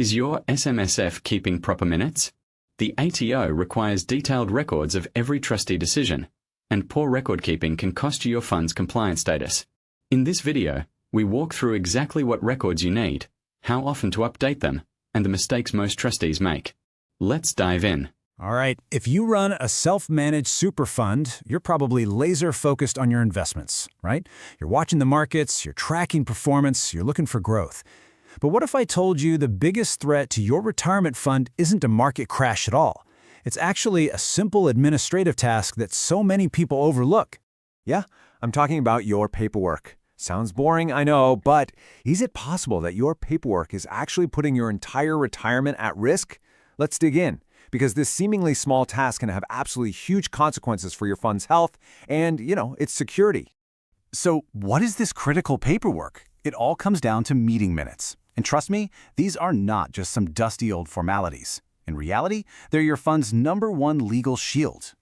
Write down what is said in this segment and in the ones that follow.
Is your SMSF keeping proper minutes? The ATO requires detailed records of every trustee decision, and poor record keeping can cost you your fund's compliance status. In this video, we walk through exactly what records you need, how often to update them, and the mistakes most trustees make. Let's dive in. All right, if you run a self-managed super fund, you're probably laser-focused on your investments, right? You're watching the markets, you're tracking performance, you're looking for growth. But what if I told you the biggest threat to your retirement fund isn't a market crash at all? It's actually a simple administrative task that so many people overlook. Yeah, I'm talking about your paperwork. Sounds boring, I know, but is it possible that your paperwork is actually putting your entire retirement at risk? Let's dig in, because this seemingly small task can have absolutely huge consequences for your fund's health and, its security. So what is this critical paperwork? It all comes down to meeting minutes. And trust me, these are not just some dusty old formalities. In reality, they're your fund's #1 legal shield.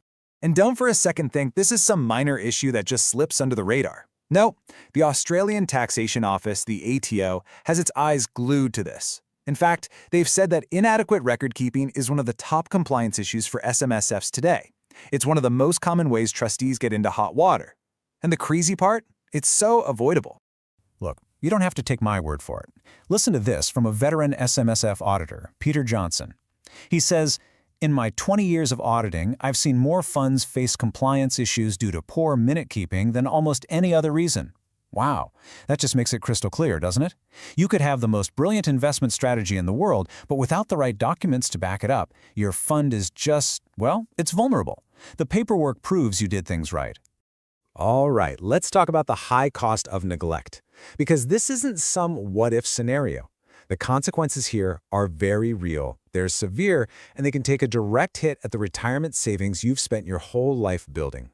And don't for a second think this is some minor issue that just slips under the radar. No, the Australian Taxation Office, the ATO, has its eyes glued to this. In fact, they've said that inadequate record keeping is one of the top compliance issues for SMSFs today. It's one of the most common ways trustees get into hot water. And the crazy part? It's so avoidable. Look, you don't have to take my word for it. Listen to this from a veteran SMSF auditor, Peter Johnson. He says, "In my 20 years of auditing, I've seen more funds face compliance issues due to poor minute keeping than almost any other reason." Wow, that just makes it crystal clear, doesn't it? You could have the most brilliant investment strategy in the world, but without the right documents to back it up, your fund is just, well, it's vulnerable. The paperwork proves you did things right. All right, let's talk about the high cost of neglect, because this isn't some what-if scenario. The consequences here are very real. They're severe, and they can take a direct hit at the retirement savings you've spent your whole life building.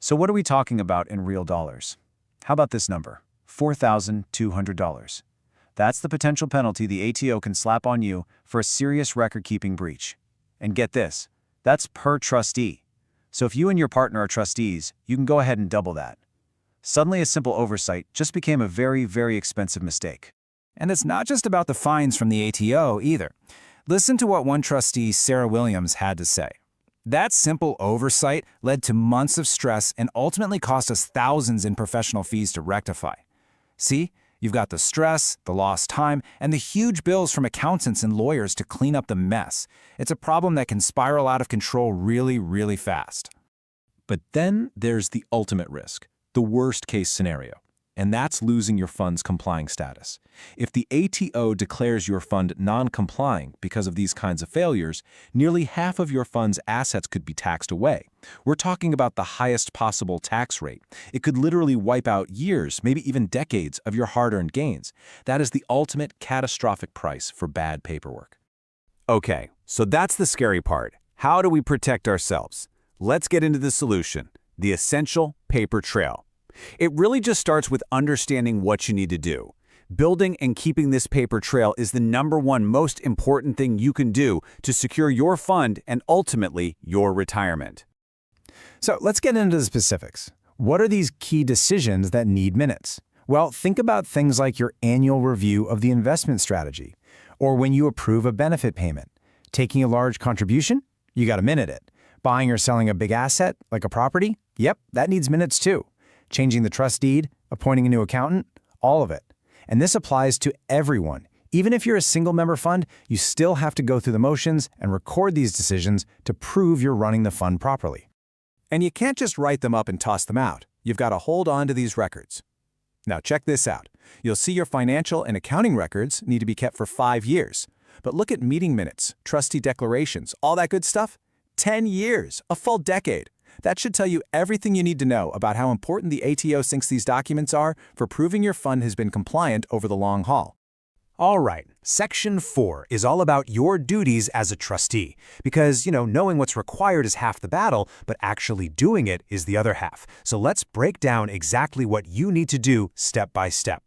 So what are we talking about in real dollars? How about this number? $4,200. That's the potential penalty the ATO can slap on you for a serious record-keeping breach. And get this, that's per trustee. So if you and your partner are trustees, you can go ahead and double that. Suddenly a simple oversight just became a very, very expensive mistake. And it's not just about the fines from the ATO either. Listen to what one trustee, Sarah Williams, had to say. "That simple oversight led to months of stress and ultimately cost us thousands in professional fees to rectify." See, you've got the stress, the lost time, and the huge bills from accountants and lawyers to clean up the mess. It's a problem that can spiral out of control really, really fast. But then there's the ultimate risk, the worst-case scenario. And that's losing your fund's complying status. If the ATO declares your fund non-complying because of these kinds of failures, nearly half of your fund's assets could be taxed away. We're talking about the highest possible tax rate. It could literally wipe out years, maybe even decades, of your hard-earned gains. That is the ultimate catastrophic price for bad paperwork. Okay, so that's the scary part. How do we protect ourselves? Let's get into the solution, the essential paper trail. It really just starts with understanding what you need to do. Building and keeping this paper trail is the #1 most important thing you can do to secure your fund and ultimately your retirement. So let's get into the specifics. What are these key decisions that need minutes? Well, think about things like your annual review of the investment strategy, or when you approve a benefit payment. Taking a large contribution? You got to minute it. Buying or selling a big asset, like a property? Yep, that needs minutes too. Changing the trust deed, appointing a new accountant, all of it. And this applies to everyone. Even if you're a single-member fund, you still have to go through the motions and record these decisions to prove you're running the fund properly. And you can't just write them up and toss them out. You've got to hold on to these records. Now check this out. You'll see your financial and accounting records need to be kept for 5 years. But look at meeting minutes, trustee declarations, all that good stuff. 10 years, a full decade. That should tell you everything you need to know about how important the ATO thinks these documents are for proving your fund has been compliant over the long haul. All right, Section 4 is all about your duties as a trustee. Because, knowing what's required is half the battle, but actually doing it is the other half. So let's break down exactly what you need to do step by step.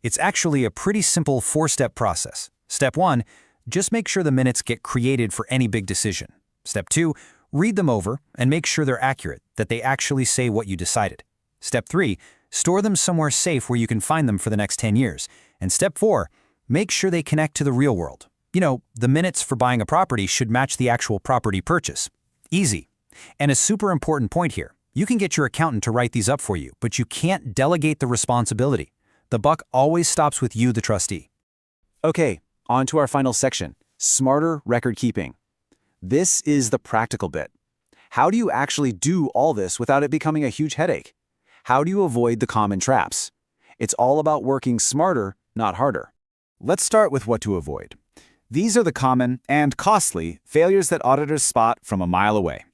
It's actually a pretty simple 4-step process. Step 1, just make sure the minutes get created for any big decision. Step 2, read them over and make sure they're accurate, that they actually say what you decided. Step 3, store them somewhere safe where you can find them for the next 10 years. And Step 4, make sure they connect to the real world. The minutes for buying a property should match the actual property purchase. Easy. And a super important point here. You can get your accountant to write these up for you, but you can't delegate the responsibility. The buck always stops with you, the trustee. Okay, on to our final section, smarter record keeping. This is the practical bit. How do you actually do all this without it becoming a huge headache? How do you avoid the common traps? It's all about working smarter, not harder. Let's start with what to avoid. These are the common and costly failures that auditors spot from a mile away.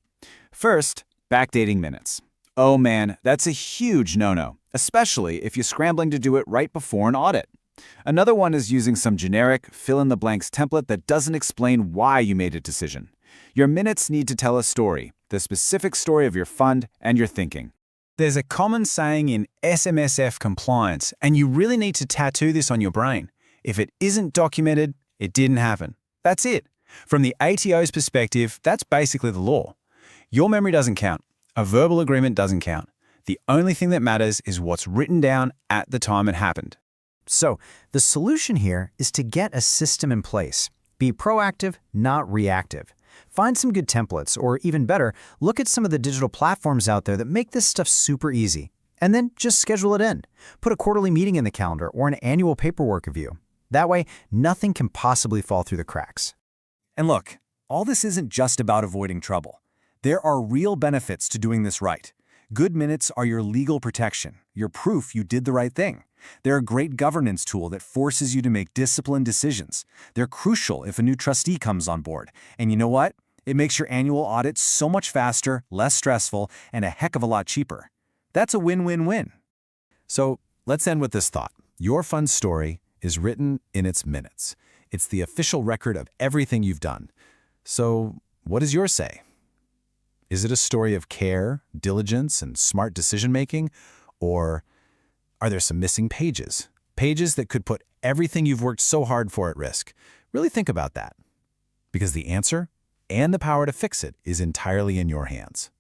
First, backdating minutes. Oh man, that's a huge no-no, especially if you're scrambling to do it right before an audit. Another one is using some generic fill-in-the-blanks template that doesn't explain why you made a decision. Your minutes need to tell a story, the specific story of your fund and your thinking. There's a common saying in SMSF compliance, and you really need to tattoo this on your brain. If it isn't documented, it didn't happen. That's it. From the ATO's perspective, that's basically the law. Your memory doesn't count. A verbal agreement doesn't count. The only thing that matters is what's written down at the time it happened. So, the solution here is to get a system in place. Be proactive, not reactive. Find some good templates, or even better, look at some of the digital platforms out there that make this stuff super easy. And then just schedule it in. Put a quarterly meeting in the calendar or an annual paperwork review. That way, nothing can possibly fall through the cracks. And look, all this isn't just about avoiding trouble. There are real benefits to doing this right. Good minutes are your legal protection, your proof you did the right thing. They're a great governance tool that forces you to make disciplined decisions. They're crucial if a new trustee comes on board. And you know what? It makes your annual audit so much faster, less stressful, and a heck of a lot cheaper. That's a win-win-win. So let's end with this thought. Your fund's story is written in its minutes. It's the official record of everything you've done. So what does yours say? Is it a story of care, diligence, and smart decision-making? Or are there some missing pages? Pages that could put everything you've worked so hard for at risk. Really think about that. Because the answer and the power to fix it is entirely in your hands.